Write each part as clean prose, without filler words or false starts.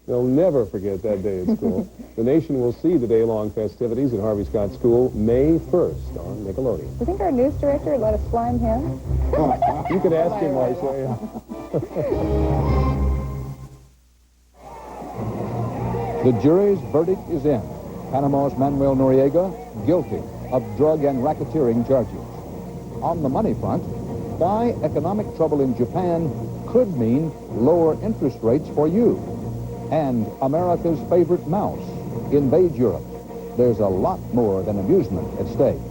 They'll never forget that day at school. The nation will see the day-long festivities at Harvey Scott School May 1st on Nickelodeon. Do you think our news director would let us slime him? You could ask him, Marcia. The jury's verdict is in. Panama's Manuel Noriega, guilty of drug and racketeering charges. On the money front, why economic trouble in Japan could mean lower interest rates for you. And America's favorite mouse invades Europe. There's a lot more than amusement at stake.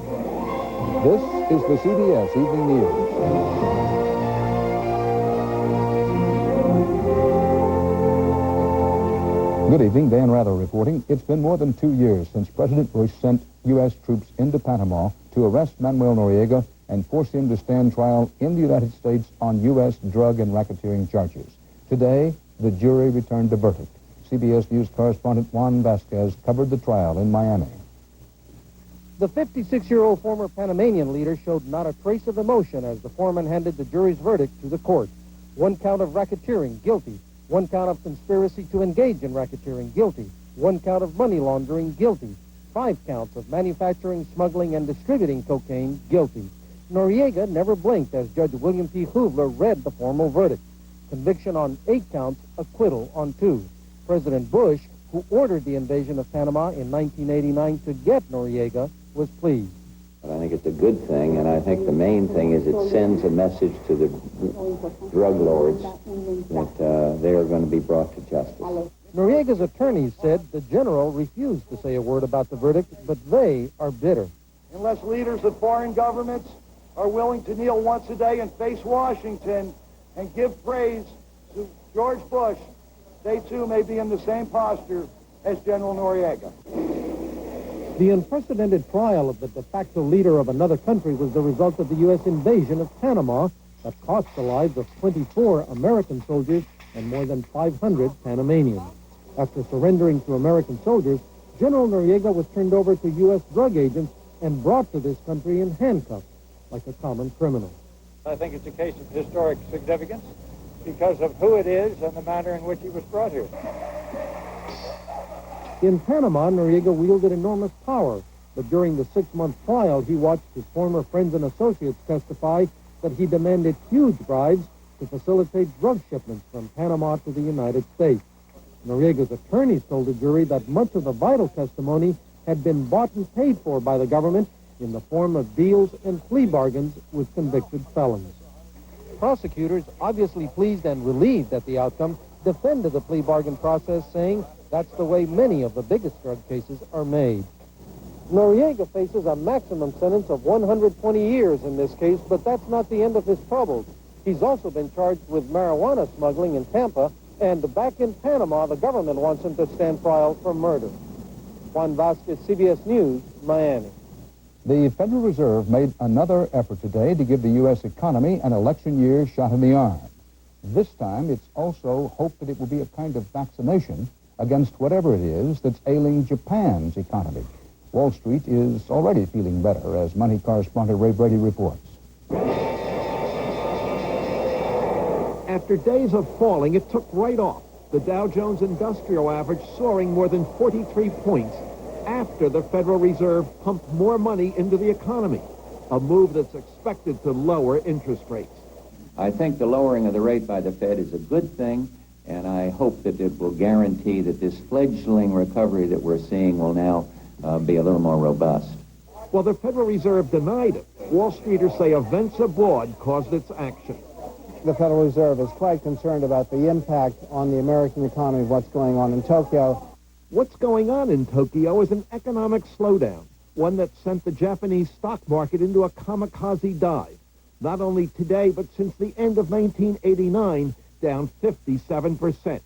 This is the CBS Evening News. Good evening, Dan Rather reporting. It's been more than 2 years since President Bush sent U.S. troops into Panama to arrest Manuel Noriega and force him to stand trial in the United States on U.S. drug and racketeering charges. Today, the jury returned a verdict. CBS News correspondent Juan Vasquez covered the trial in Miami. The 56-year-old former Panamanian leader showed not a trace of emotion as the foreman handed the jury's verdict to the court. 1 count of racketeering, guilty. 1 count of conspiracy to engage in racketeering, guilty. 1 count of money laundering, guilty. 5 counts of manufacturing, smuggling, and distributing cocaine, guilty. Noriega never blinked as Judge William P. Hoovler read the formal verdict. Conviction on 8 counts, acquittal on 2. President Bush, who ordered the invasion of Panama in 1989 to get Noriega, was pleased. I think it's a good thing, and I think the main thing is it sends a message to the drug lords that they are going to be brought to justice. Noriega's attorneys said the general refused to say a word about the verdict, but they are bitter. Unless leaders of foreign governments are willing to kneel once a day and face Washington and give praise to George Bush, they too may be in the same posture as General Noriega. The unprecedented trial of the de facto leader of another country was the result of the U.S. invasion of Panama that cost the lives of 24 American soldiers and more than 500 Panamanians. After surrendering to American soldiers, General Noriega was turned over to U.S. drug agents and brought to this country in handcuffs like a common criminal. I think it's a case of historic significance because of who it is and the manner in which he was brought here. In Panama, Noriega wielded enormous power, but during the 6-month trial, he watched his former friends and associates testify that he demanded huge bribes to facilitate drug shipments from Panama to the United States. Noriega's attorneys told the jury that much of the vital testimony had been bought and paid for by the government in the form of deals and plea bargains with convicted felons. Prosecutors, obviously pleased and relieved at the outcome, defended the plea bargain process, saying that's the way many of the biggest drug cases are made. Noriega faces a maximum sentence of 120 years in this case, but that's not the end of his troubles. He's also been charged with marijuana smuggling in Tampa, and back in Panama, the government wants him to stand trial for murder. Juan Vasquez, CBS News, Miami. The Federal Reserve made another effort today to give the U.S. economy an election year shot in the arm. This time, it's also hoped that it will be a kind of vaccination against whatever it is that's ailing Japan's economy. Wall Street is already feeling better, as money correspondent Ray Brady reports. After days of falling, it took right off. The Dow Jones Industrial Average soaring more than 43 points after the Federal Reserve pumped more money into the economy, a move that's expected to lower interest rates. I think the lowering of the rate by the Fed is a good thing, and I hope that it will guarantee that this fledgling recovery that we're seeing will now be a little more robust. While the Federal Reserve denied it, Wall Streeters say events abroad caused its action. The Federal Reserve is quite concerned about the impact on the American economy of what's going on in Tokyo. What's going on in Tokyo is an economic slowdown, one that sent the Japanese stock market into a kamikaze dive. Not only today, but since the end of 1989, down 57%.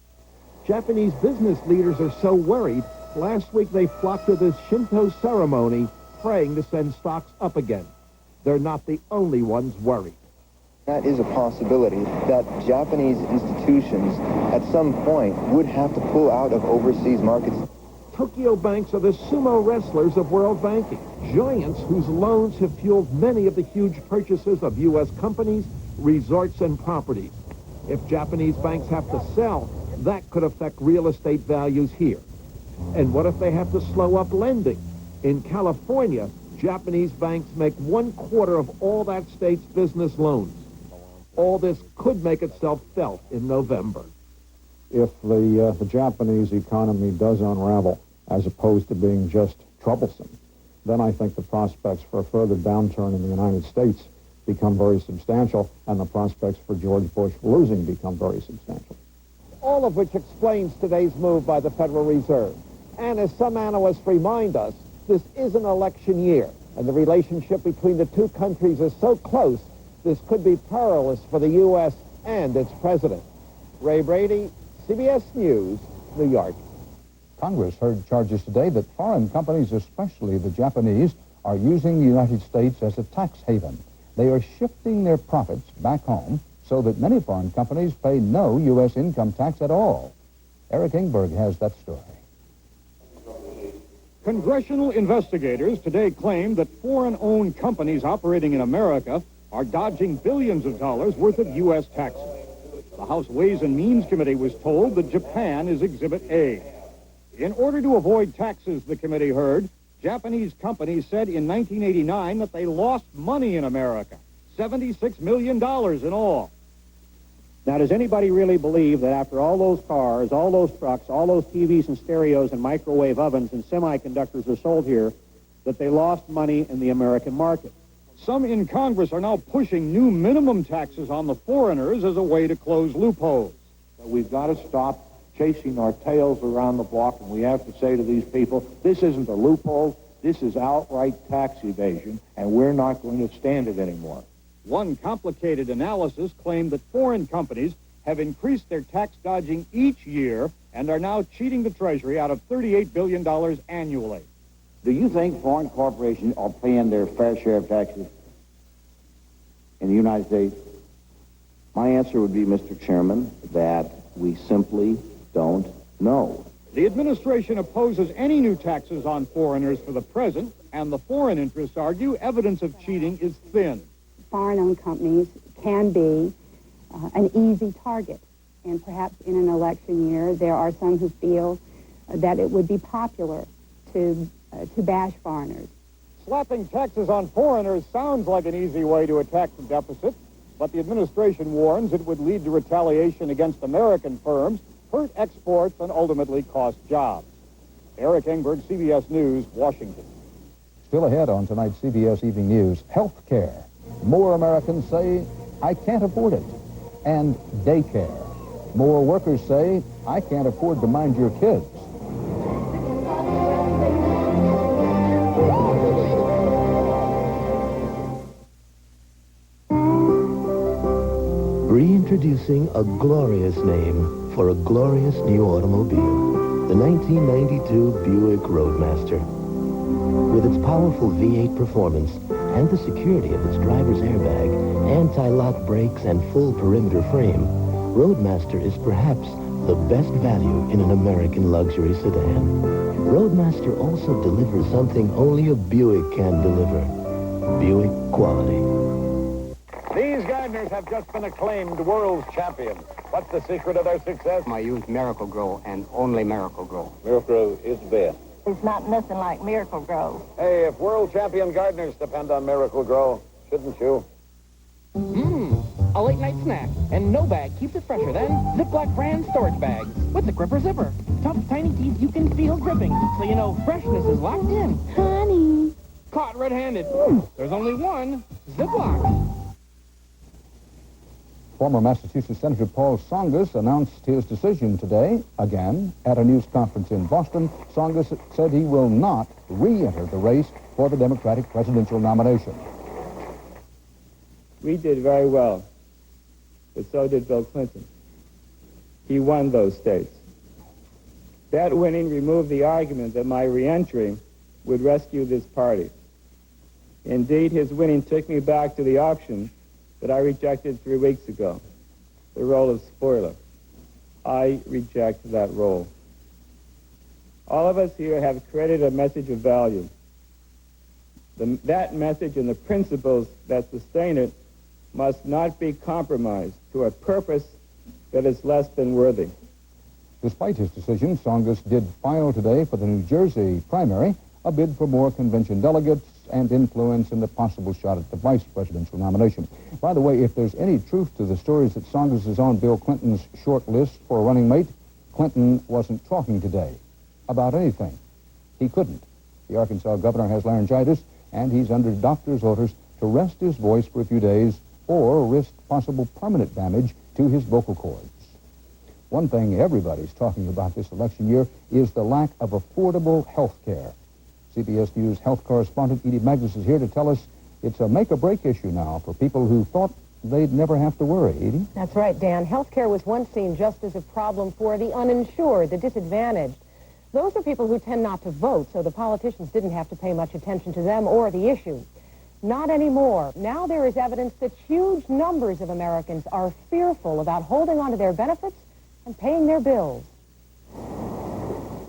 Japanese business leaders are so worried, last week they flocked to this Shinto ceremony, praying to send stocks up again. They're not the only ones worried. That is a possibility that Japanese institutions at some point would have to pull out of overseas markets. Tokyo banks are the sumo wrestlers of world banking, giants whose loans have fueled many of the huge purchases of U.S. companies, resorts, and properties. If Japanese banks have to sell, That could affect real estate values here. And what if they have to slow up lending? In California, Japanese banks make 1/4 of all that state's business loans. All this could make itself felt in November. If the Japanese economy does unravel, as opposed to being just troublesome, then I think the prospects for a further downturn in the United States become very substantial, and the prospects for George Bush losing become very substantial. All of which explains today's move by the Federal Reserve. And as some analysts remind us, this is an election year, and the relationship between the two countries is so close, this could be perilous for the U.S. and its president. Ray Brady, CBS News, New York. Congress heard charges today that foreign companies, especially the Japanese, are using the United States as a tax haven. They are shifting their profits back home so that many foreign companies pay no U.S. income tax at all. Eric Ingberg has that story. Congressional investigators today claim that foreign-owned companies operating in America are dodging billions of dollars worth of U.S. taxes. The House Ways and Means Committee was told that Japan is Exhibit A. In order to avoid taxes, the committee heard, Japanese companies said in 1989 that they lost money in America, $76 million in all. Now, does anybody really believe that after all those cars, all those trucks, all those TVs and stereos and microwave ovens and semiconductors are sold here, that they lost money in the American market? Some in Congress are now pushing new minimum taxes on the foreigners as a way to close loopholes. We've got to stop chasing our tails around the block, and we have to say to these people, this isn't a loophole, this is outright tax evasion, and we're not going to stand it anymore. One complicated analysis claimed that foreign companies have increased their tax dodging each year and are now cheating the Treasury out of $38 billion annually. Do you think foreign corporations are paying their fair share of taxes in the United States? My answer would be, Mr. Chairman, that we simply don't know. The administration opposes any new taxes on foreigners for the present, and the foreign interests argue evidence of cheating is thin. Foreign-owned companies can be an easy target, and perhaps in an election year, there are some who feel that it would be popular to bash foreigners. Slapping taxes on foreigners sounds like an easy way to attack the deficit, but the administration warns it would lead to retaliation against American firms, hurt exports, and ultimately cost jobs. Eric Ingberg, CBS News, Washington. Still ahead on tonight's CBS Evening News, health care. More Americans say, I can't afford it. And daycare. More workers say, I can't afford to mind your kids. Reintroducing a glorious name for a glorious new automobile. The 1992 Buick Roadmaster. With its powerful V8 performance and the security of its driver's airbag, anti-lock brakes, and full perimeter frame, Roadmaster is perhaps the best value in an American luxury sedan. Roadmaster also delivers something only a Buick can deliver. Buick quality. These gardeners have just been acclaimed world champions. What's the secret of their success? I use Miracle Grow and only Miracle Grow. Miracle Grow is best. There's not nothing like Miracle Grow. Hey, if world champion gardeners depend on Miracle Grow, shouldn't you? A late night snack. And no bag keeps it fresher than Ziploc brand storage bags with the gripper zipper. Tough, tiny teeth you can feel gripping, so you know freshness is locked in. Honey. Caught red-handed. There's only one Ziploc. Former Massachusetts Senator Paul Tsongas announced his decision today, again, at a news conference in Boston. Tsongas said he will not re-enter the race for the Democratic presidential nomination. We did very well, but so did Bill Clinton. He won those states. That winning removed the argument that my re-entry would rescue this party. Indeed, his winning took me back to the option that I rejected 3 weeks ago, the role of spoiler. I reject that role. All of us here have created a message of value. That message and the principles that sustain it must not be compromised to a purpose that is less than worthy. Despite his decision, Tsongas did file today for the New Jersey primary, a bid for more convention delegates and influence in the possible shot at the vice presidential nomination. By the way, if there's any truth to the stories that Tsongas is on Bill Clinton's short list for a running mate, Clinton wasn't talking today about anything. He couldn't. The Arkansas governor has laryngitis, and he's under doctor's orders to rest his voice for a few days or risk possible permanent damage to his vocal cords. One thing everybody's talking about this election year is the lack of affordable health care. CBS News health correspondent Edie Magnus is here to tell us it's a make-or-break issue now for people who thought they'd never have to worry. Edie? That's right, Dan. Healthcare was once seen just as a problem for the uninsured, the disadvantaged. Those are people who tend not to vote, so the politicians didn't have to pay much attention to them or the issue. Not anymore. Now there is evidence that huge numbers of Americans are fearful about holding on to their benefits and paying their bills.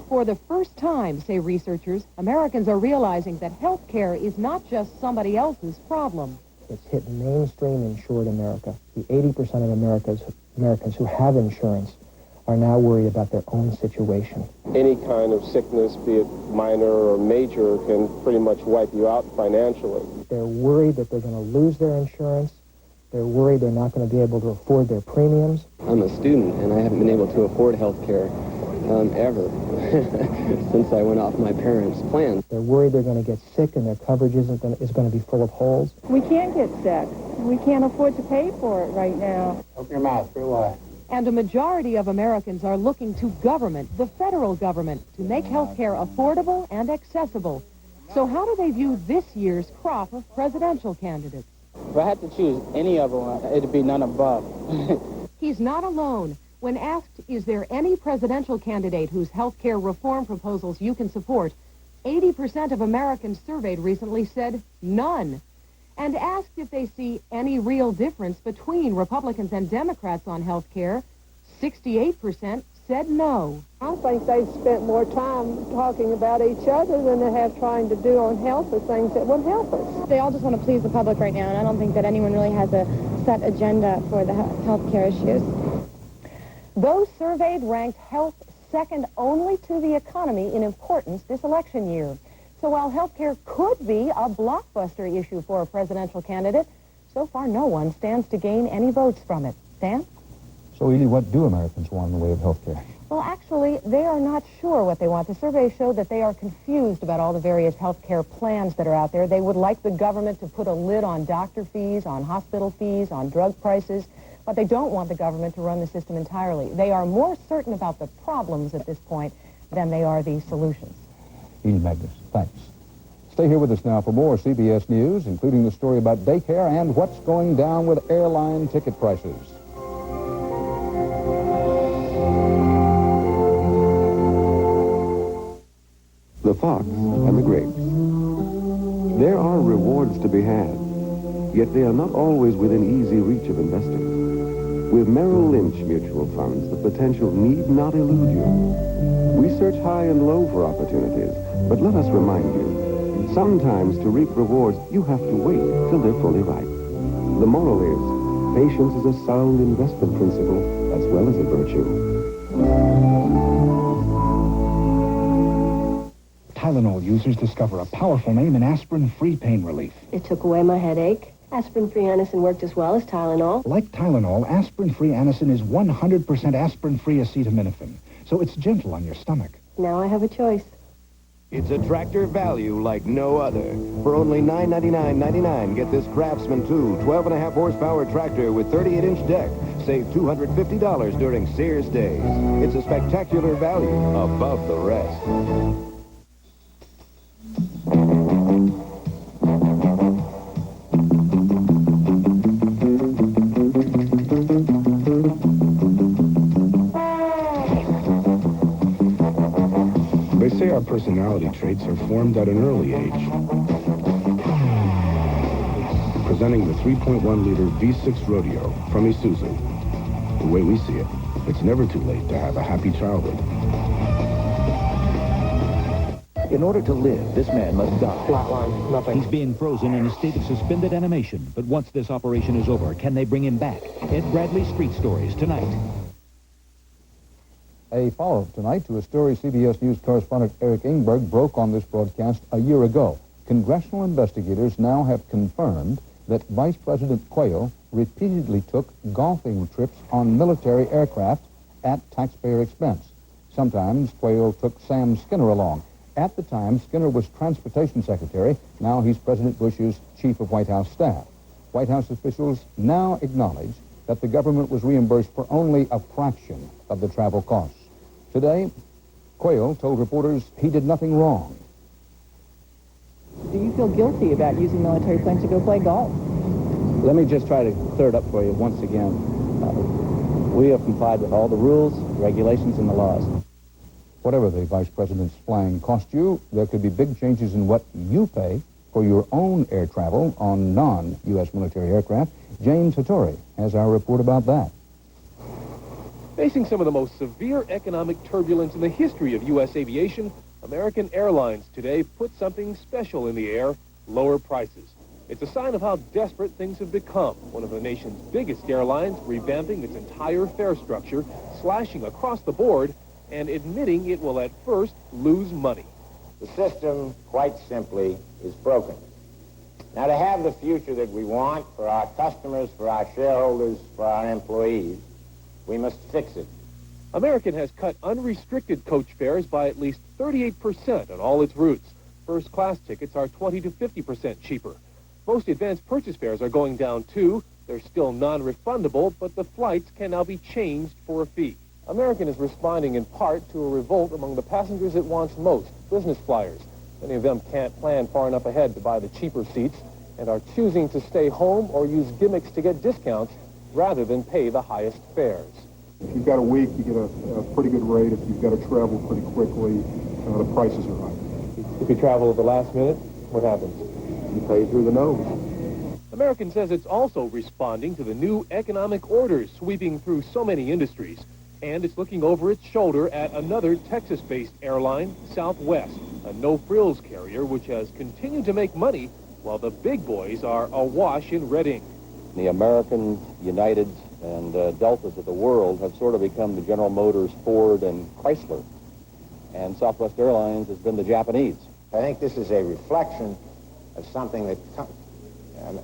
For the first time, say researchers, Americans are realizing that health care is not just somebody else's problem. It's hit mainstream insured America. The 80% of Americans who have insurance are now worried about their own situation. Any kind of sickness, be it minor or major, can pretty much wipe you out financially. They're worried that they're going to lose their insurance. They're worried they're not going to be able to afford their premiums. I'm a student, and I haven't been able to afford health care ever since I went off my parents' plan. They're worried they're going to get sick and their coverage is going to be full of holes. We can't get sick. We can't afford to pay for it right now. Open your mouth, through what? And a majority of Americans are looking to government, the federal government, to make health care affordable and accessible. So how do they view this year's crop of presidential candidates? If I had to choose any of them, it'd be none above. He's not alone. When asked, is there any presidential candidate whose health care reform proposals you can support, 80% of Americans surveyed recently said none. And asked if they see any real difference between Republicans and Democrats on health care, 68% said no. I think they've spent more time talking about each other than they have trying to do on health the things that would help us. They all just want to please the public right now, and I don't think that anyone really has a set agenda for the health care issues. Those surveyed ranked health second only to the economy in importance this election year. So while health care could be a blockbuster issue for a presidential candidate, so far no one stands to gain any votes from it. Dan? So, Edie, what do Americans want in the way of health care? Well, actually, they are not sure what they want. The surveys show that they are confused about all the various health care plans that are out there. They would like the government to put a lid on doctor fees, on hospital fees, on drug prices, but they don't want the government to run the system entirely. They are more certain about the problems at this point than they are the solutions. Edie Magnus, thanks. Stay here with us now for more CBS News, including the story about daycare and what's going down with airline ticket prices. The fox and the grapes. There are rewards to be had, yet they are not always within easy reach of investors. With Merrill Lynch mutual funds, the potential need not elude you. We search high and low for opportunities, but let us remind you, sometimes to reap rewards, you have to wait till they're fully ripe. The moral is, patience is a sound investment principle as well as a virtue. Tylenol users discover a powerful name in aspirin-free pain relief. It took away my headache. Aspirin-free Anacin worked as well as Tylenol. Like Tylenol, aspirin-free Anacin is 100% aspirin-free acetaminophen, so it's gentle on your stomach. Now I have a choice. It's a tractor value like no other. For only $999.99, get this Craftsman 2 12.5 horsepower tractor with 38-inch deck. Save $250 during Sears Days. It's a spectacular value above the rest. They say our personality traits are formed at an early age. Presenting the 3.1-liter V6 Rodeo from Isuzu. The way we see it, it's never too late to have a happy childhood. In order to live, this man must die. Flatline, nothing. He's being frozen in a state of suspended animation. But once this operation is over, can they bring him back? Ed Bradley Street Stories tonight. A follow-up tonight to a story CBS News correspondent Eric Ingberg broke on this broadcast a year ago. Congressional investigators now have confirmed that Vice President Quayle repeatedly took golfing trips on military aircraft at taxpayer expense. Sometimes Quayle took Sam Skinner along. At the time, Skinner was Transportation Secretary. Now he's President Bush's Chief of White House Staff. White House officials now acknowledge that the government was reimbursed for only a fraction of the travel costs. Today, Quayle told reporters he did nothing wrong. Do you feel guilty about using military planes to go play golf? Let me just try to clear it up for you once again. We have complied with all the rules, regulations, and the laws. Whatever the Vice President's flying cost you, there could be big changes in what you pay for your own air travel on non-U.S. military aircraft. James Hattori has our report about that. Facing some of the most severe economic turbulence in the history of U.S. aviation, American Airlines today put something special in the air: lower prices. It's a sign of how desperate things have become. One of the nation's biggest airlines revamping its entire fare structure, slashing across the board, and admitting it will at first lose money. The system, quite simply, is broken. Now, to have the future that we want for our customers, for our shareholders, for our employees, we must fix it. American has cut unrestricted coach fares by at least 38% on all its routes. First-class tickets are 20 to 50% cheaper. Most advanced purchase fares are going down, too. They're still non-refundable, but the flights can now be changed for a fee. American is responding in part to a revolt among the passengers it wants most, business flyers. Many of them can't plan far enough ahead to buy the cheaper seats and are choosing to stay home or use gimmicks to get discounts rather than pay the highest fares. If you've got a week, you get a pretty good rate. If you've got to travel pretty quickly, the prices are high. If you travel at the last minute, what happens? You pay through the nose. American says it's also responding to the new economic orders sweeping through so many industries. And it's looking over its shoulder at another Texas-based airline, Southwest, a no-frills carrier which has continued to make money while the big boys are awash in red ink. The American, United, and Deltas of the world have sort of become the General Motors, Ford, and Chrysler. And Southwest Airlines has been the Japanese. I think this is a reflection of something that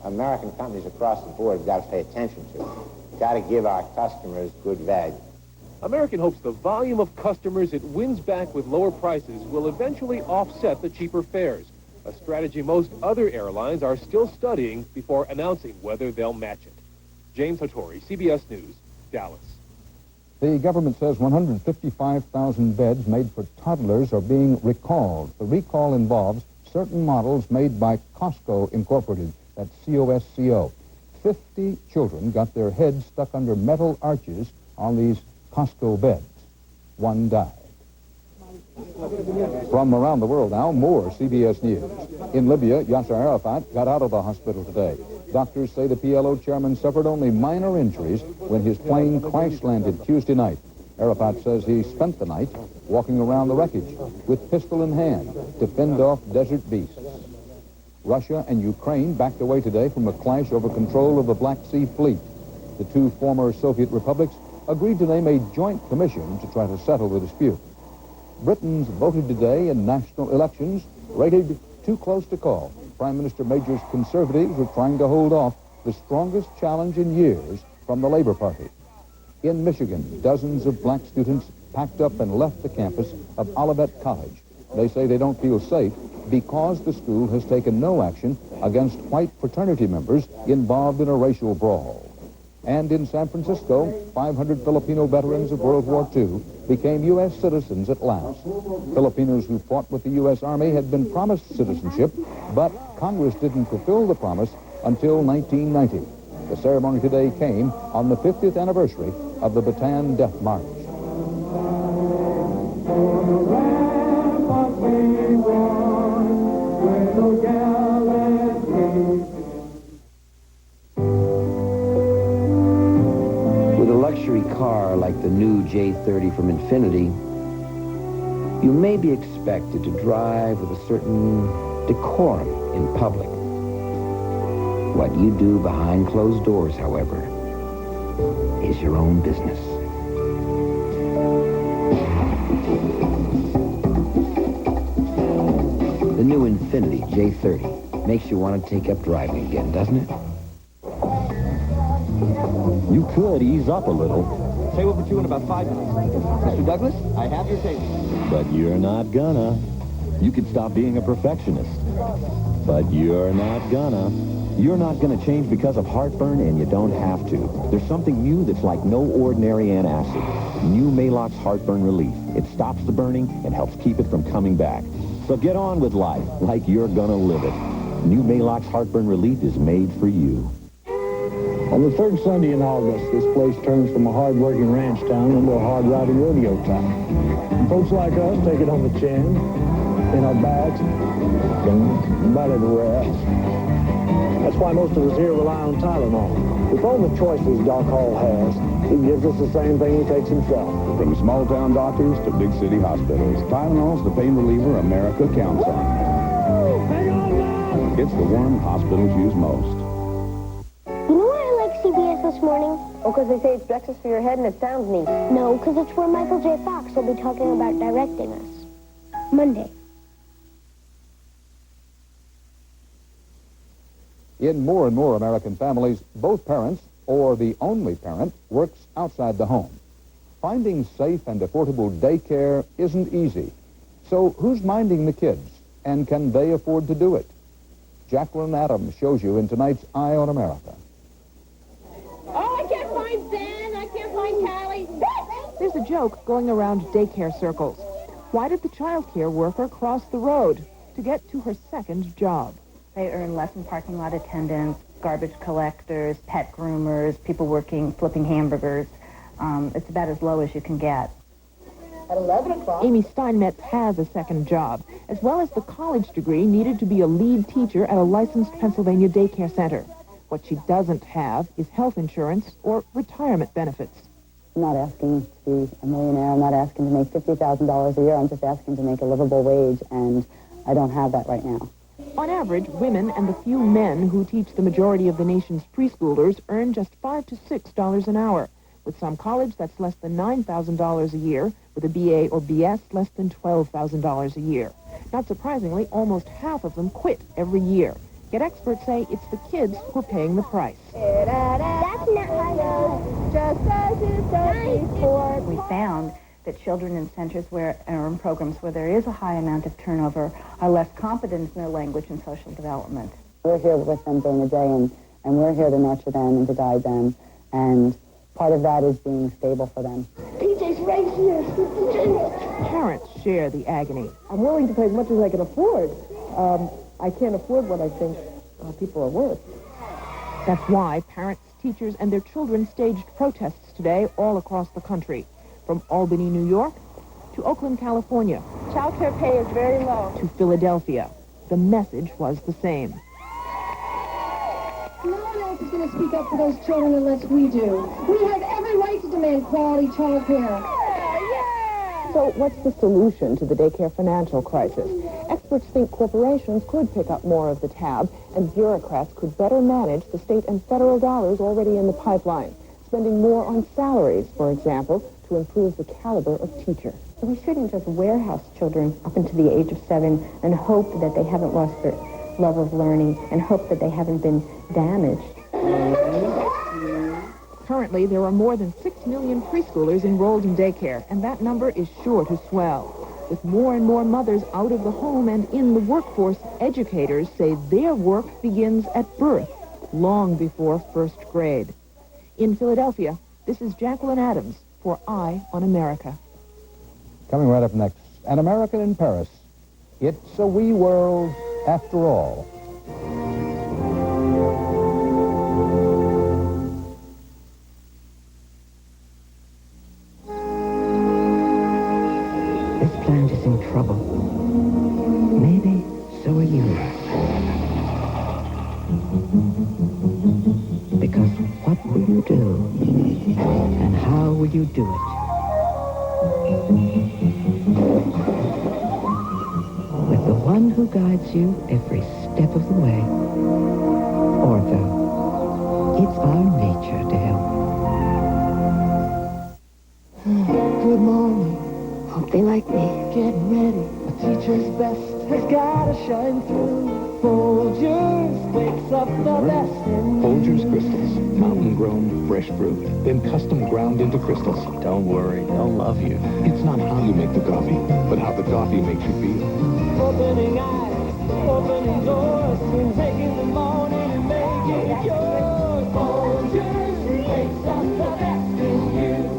American companies across the board have got to pay attention to. We've got to give our customers good value. American hopes the volume of customers it wins back with lower prices will eventually offset the cheaper fares, a strategy most other airlines are still studying before announcing whether they'll match it. James Hattori, CBS News, Dallas. The government says 155,000 beds made for toddlers are being recalled. The recall involves certain models made by Costco Incorporated, that's C-O-S-C-O. 50 children got their heads stuck under metal arches on these Costco beds. One died. From around the world now, more CBS News. In Libya, Yasser Arafat got out of the hospital today. Doctors say the PLO chairman suffered only minor injuries when his plane crash-landed Tuesday night. Arafat says he spent the night walking around the wreckage with pistol in hand to fend off desert beasts. Russia and Ukraine backed away today from a clash over control of the Black Sea Fleet. The two former Soviet republics agreed to name a joint commission to try to settle the dispute. Britons voted today in national elections, rated too close to call. Prime Minister Major's Conservatives were trying to hold off the strongest challenge in years from the Labour Party. In Michigan, dozens of black students packed up and left the campus of Olivet College. They say they don't feel safe because the school has taken no action against white fraternity members involved in a racial brawl. And in San Francisco, 500 Filipino veterans of World War II became U.S. citizens at last. Filipinos who fought with the U.S. Army had been promised citizenship, but Congress didn't fulfill the promise until 1990. The ceremony today came on the 50th anniversary of the Bataan Death March. Luxury car like the new J30 from Infiniti, you may be expected to drive with a certain decorum in public. What you do behind closed doors, however, is your own business. new Infiniti J30 makes you want to take up driving again, doesn't it? You could ease up a little. Say over to you in about 5 minutes. Mr. Douglas, I have your table. But you're not gonna. You could stop being a perfectionist. But you're not gonna. You're not gonna change because of heartburn, and you don't have to. There's something new that's like no ordinary antacid. New Maalox Heartburn Relief. It stops the burning and helps keep it from coming back. So get on with life like you're gonna live it. New Maalox Heartburn Relief is made for you. On the third Sunday in August, this place turns from a hard-working ranch town into a hard-riding rodeo town. And folks like us take it on the chin, in our backs, and about everywhere else. That's why most of us here rely on Tylenol. With all the choices Doc Hall has, he gives us the same thing he takes himself. From small-town doctors to big city hospitals, Tylenol's the pain reliever America counts on. Hang on now! It's the one hospitals use most. You know why I like CBS this morning? Oh, because they say it's breakfast for your head and it sounds neat. No, because it's where Michael J. Fox will be talking about directing us. Monday. In more and more American families, both parents, or the only parent, works outside the home. Finding safe and affordable daycare isn't easy. So who's minding the kids, and can they afford to do it? Jacqueline Adams shows you in tonight's Eye on America. Oh, I can't find Zan. I can't find Callie. There's a joke going around daycare circles. Why did the child care worker cross the road? To get to her second job. They earn less in parking lot attendants, garbage collectors, pet groomers, people working, flipping hamburgers. It's about as low as you can get. At 11 o'clock. Amy Steinmetz has a second job, as well as the college degree needed to be a lead teacher at a licensed Pennsylvania daycare center. What she doesn't have is health insurance or retirement benefits. I'm not asking to be a millionaire. I'm not asking to make $50,000 a year. I'm just asking to make a livable wage, and I don't have that right now. On average, women and the few men who teach the majority of the nation's preschoolers earn just $5 to $6 an hour. With some college, that's less than $9,000 a year. With a BA or BS, less than $12,000 a year. Not surprisingly, almost half of them quit every year. Yet experts say it's the kids who are paying the price. That's not my love. Just as it does before. We found that children in centers or in programs where there is a high amount of turnover are less competent in their language and social development. We're here with them during the day, and we're here to nurture them and to guide them, and part of that is being stable for them. PJ's right here. Parents share the agony. I'm willing to pay as much as I can afford. I can't afford what I think people are worth. That's why parents, teachers, and their children staged protests today all across the country. From Albany, New York, to Oakland, California. Child care pay is very low. To Philadelphia. The message was the same. No one else is going to speak up for those children unless we do. We have every right to demand quality child care. So what's the solution to the daycare financial crisis? Experts think corporations could pick up more of the tab, and bureaucrats could better manage the state and federal dollars already in the pipeline, spending more on salaries, for example, to improve the caliber of teachers. We shouldn't just warehouse children up into the age of 7 and hope that they haven't lost their love of learning and hope that they haven't been damaged. Currently, there are more than 6 million preschoolers enrolled in daycare, and that number is sure to swell. With more and more mothers out of the home and in the workforce, educators say their work begins at birth, long before first grade. In Philadelphia, this is Jacqueline Adams for Eye on America. Coming right up next, An American in Paris. It's a wee world after all. This plant is in trouble. Maybe so are you. Because what will you do? And how will you do it? With the one who guides you every step of the way. Ortho. It's our nature to help. Good morning. Hope they like me. Get ready. A teacher's best. has gotta shine through. Folgers wakes up the best in Folgers Crystals, mountain-grown, fresh brewed, then custom ground into crystals. Don't worry, they'll love you. It's not how you make the coffee, but how the coffee makes you feel. Opening eyes, opening doors, soon taking the morning and making it yours. Folgers wakes up the best in you.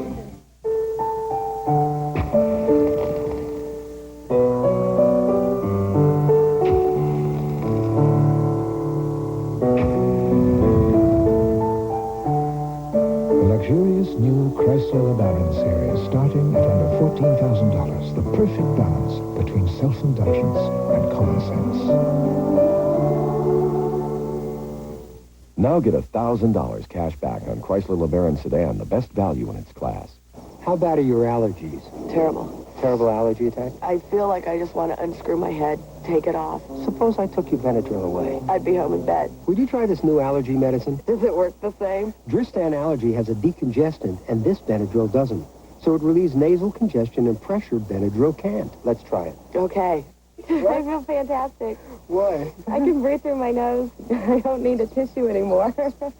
Luxurious new Chrysler LeBaron series, starting at under $14,000. The perfect balance between self-indulgence and common sense. Now get $1,000 cash back on Chrysler LeBaron sedan, the best value in its class. How bad are your allergies? Terrible. Terrible allergy attack? I feel like I just want to unscrew my head, take it off. Suppose I took your Benadryl away. I'd be home in bed. Would you try this new allergy medicine? Does it work the same? Dristan Allergy has a decongestant, and this Benadryl doesn't. So it relieves nasal congestion and pressure Benadryl can't. Let's try it. Okay. I feel fantastic. Why? I can breathe through my nose. I don't need a tissue anymore.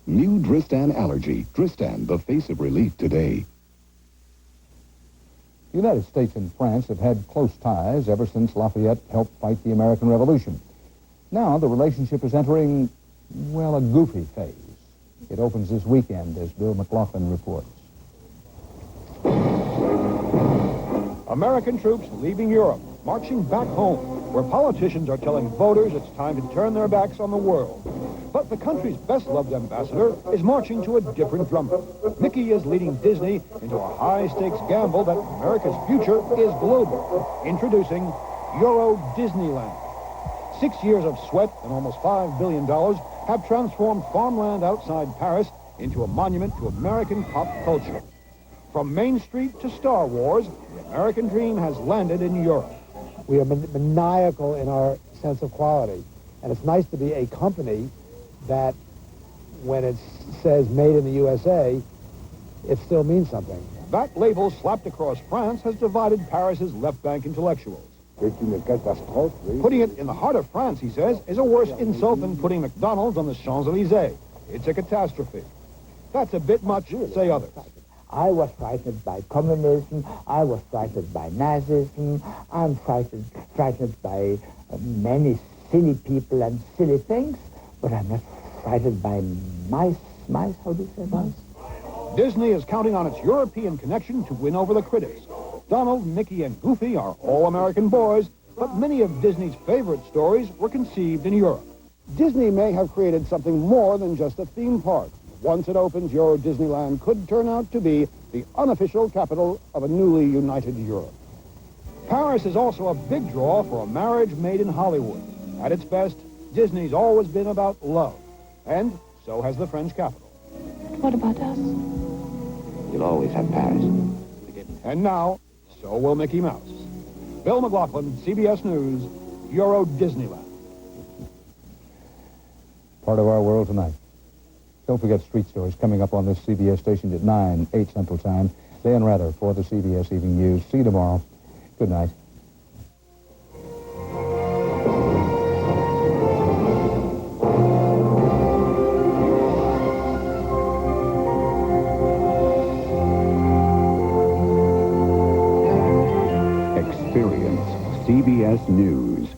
New Dristan Allergy. Dristan, the face of relief today. The United States and France have had close ties ever since Lafayette helped fight the American Revolution. Now the relationship is entering, well, a goofy phase. It opens this weekend, as Bill McLaughlin reports. American troops leaving Europe, marching back home, where politicians are telling voters it's time to turn their backs on the world. But the country's best-loved ambassador is marching to a different drummer. Mickey is leading Disney into a high-stakes gamble that America's future is global. Introducing Euro Disneyland. 6 years of sweat and almost $5 billion have transformed farmland outside Paris into a monument to American pop culture. From Main Street to Star Wars, the American dream has landed in Europe. We are maniacal in our sense of quality. And it's nice to be a company that, when it says made in the USA, it still means something. That label slapped across France has divided Paris's left-bank intellectuals. Putting it in the heart of France, he says, is a worse insult than putting McDonald's on the Champs-Élysées. It's a catastrophe. That's a bit much, say others. I was frightened by communism. I was frightened by Nazism. I'm frightened by many silly people and silly things, but I'm not frightened by mice. Mice? How do you say mice? Disney is counting on its European connection to win over the critics. Donald, Mickey, and Goofy are all American boys, but many of Disney's favorite stories were conceived in Europe. Disney may have created something more than just a theme park. Once it opens, Euro Disneyland could turn out to be the unofficial capital of a newly united Europe. Paris is also a big draw for a marriage made in Hollywood. At its best, Disney's always been about love, and so has the French capital. What about us? You'll always have Paris. And now, so will Mickey Mouse. Bill McLaughlin, CBS News, Euro Disneyland. Part of our world tonight. Don't forget Street Stories coming up on this CBS station at 9, 8 Central Time. Dan Rather for the CBS Evening News. See you tomorrow. Good night. Experience CBS News.